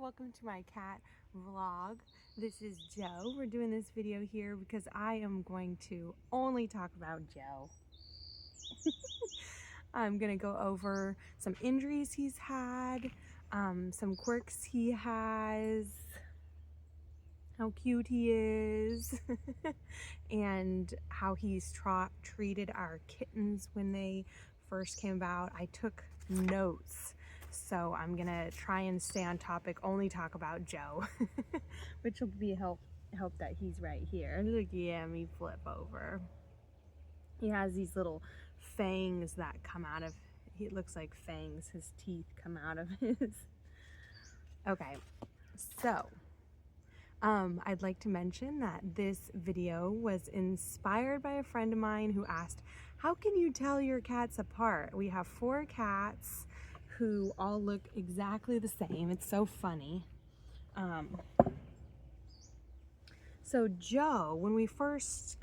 welcome to my cat vlog. This is Joe. We're doing this video here because I am going to only talk about Joe. I'm gonna go over some injuries he's had, some quirks he has, how cute he is, and how he's treated our kittens when they first came about. I took notes, so I'm gonna try and stay on topic, only talk about Joe, which will be help that he's right here. Look at him, flip over. He has these little fangs that come out of, it looks like fangs, his teeth come out of his. Okay, so I'd like to mention that this video was inspired by a friend of mine who asked, how can you tell your cats apart? We have 4 cats who all look exactly the same. It's so funny. So Joe, when we first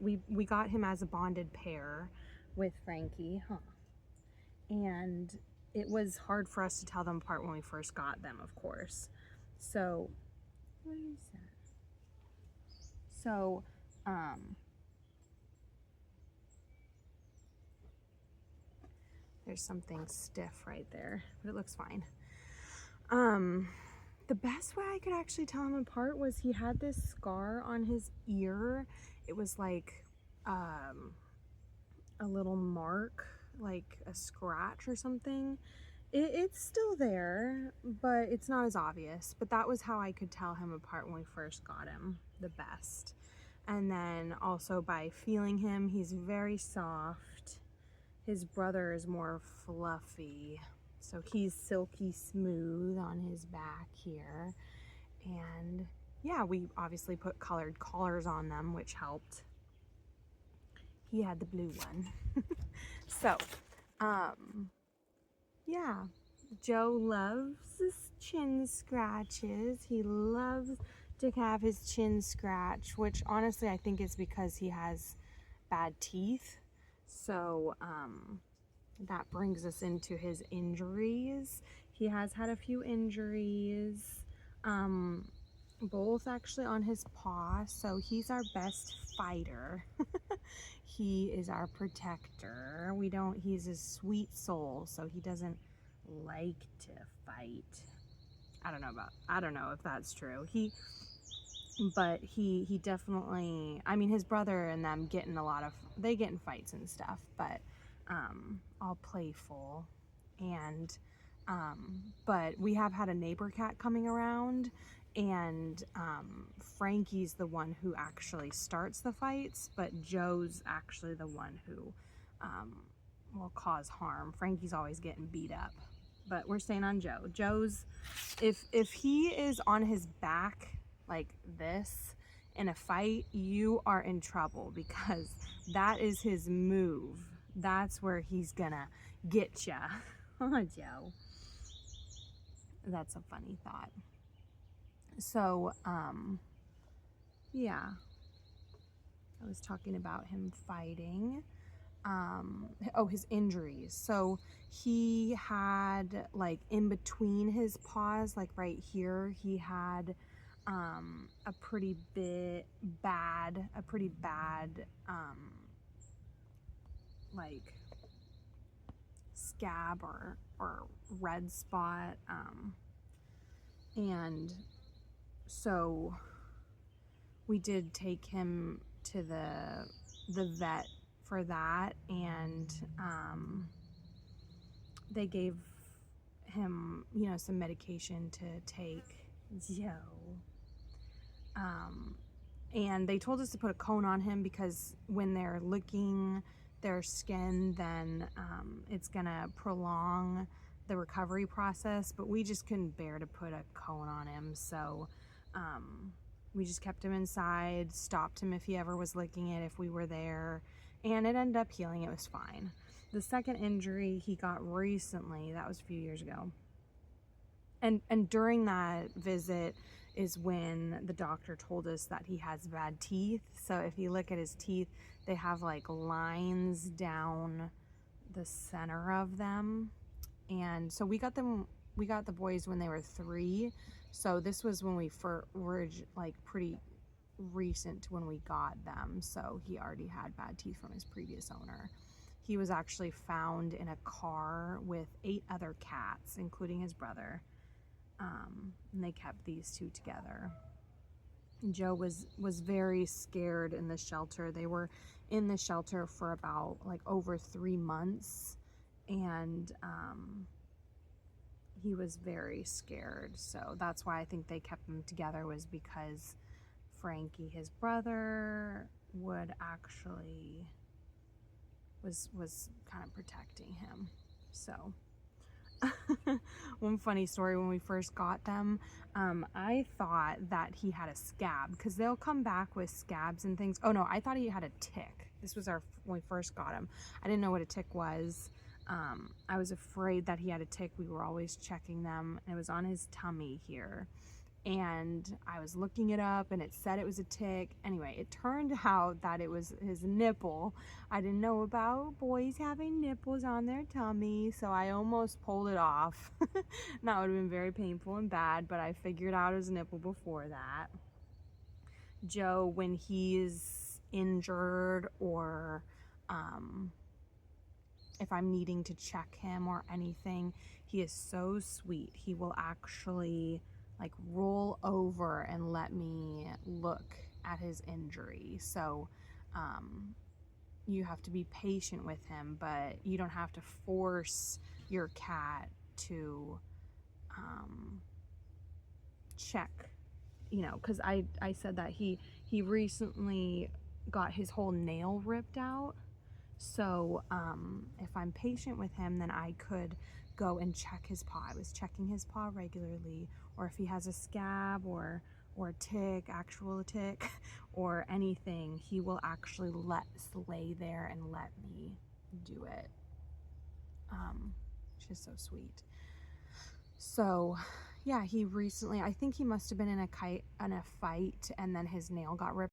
we got him as a bonded pair with Frankie, and it was hard for us to tell them apart when we first got them, of course. So, what is that? So, there's something stiff right there, but it looks fine. The best way I could actually tell him apart was he had this scar on his ear. It was like a little mark, like a scratch or something. It's still there, but it's not as obvious. But that was how I could tell him apart when we first got him the best. And then also by feeling him, he's very soft. His brother is more fluffy. So he's silky smooth on his back here. And yeah, we obviously put colored collars on them, which helped. He had the blue one. So, yeah, Joe loves his chin scratches. He loves to have his chin scratch, which honestly I think is because he has bad teeth. So, that brings us into his injuries. He has had a few injuries, both actually on his paw. So he's our best fighter. He is our protector. He's a sweet soul, so he doesn't like to fight. I don't know if that's true. But he definitely, I mean, his brother and them get in fights and stuff, but all playful. And but we have had a neighbor cat coming around, and Frankie's the one who actually starts the fights, but Joe's actually the one who will cause harm. Frankie's always getting beat up, but we're staying on Joe. Joe's, if he is on his back like this in a fight, you are in trouble, because that is his move. That's where he's gonna get ya. Oh, Joe. That's a funny thought. So, yeah. I was talking about him fighting. Oh, his injuries. So he had, like, in between his paws, like right here, he had a pretty bad like scab or red spot, and so we did take him to the vet for that, and they gave him, you know, some medication to take. Joe. And they told us to put a cone on him, because when they're licking their skin, then it's gonna prolong the recovery process, but we just couldn't bear to put a cone on him, so we just kept him inside, stopped him if he ever was licking it, if we were there, and it ended up healing. It was fine. The second injury he got recently, that was a few years ago, and during that visit is when the doctor told us that he has bad teeth. So if you look at his teeth, they have like lines down the center of them, and so we got them we got the boys when they were 3, so this was when we were like pretty recent when we got them, so he already had bad teeth from his previous owner. He was actually found in a car with 8 other cats, including his brother, and they kept these 2 together. Joe was very scared in the shelter. They were in the shelter for about like over 3 months, and he was very scared. So that's why I think they kept them together, was because Frankie, his brother, would actually was kind of protecting him. So one funny story, when we first got them, I thought that he had a scab, because they'll come back with scabs and things. Oh no, I thought he had a tick. This was when we first got him. I didn't know what a tick was. I was afraid that he had a tick. We were always checking them, and it was on his tummy here. And I was looking it up, and it said it was a tick. Anyway, it turned out that it was his nipple. I didn't know about boys having nipples on their tummy, so I almost pulled it off. That would have been very painful and bad, but I figured out his nipple before that. Joe, when he's injured, or if I'm needing to check him or anything, he is so sweet. He will actually like roll over and let me look at his injury. So you have to be patient with him, but you don't have to force your cat to check, because I said that he recently got his whole nail ripped out. So if I'm patient with him, then I could go and check his paw. I was checking his paw regularly, or if he has a scab or a tick, actual tick, or anything, he will actually lay there and let me do it, which is so sweet. So yeah, he recently, I think he must have been in a fight, and then his nail got ripped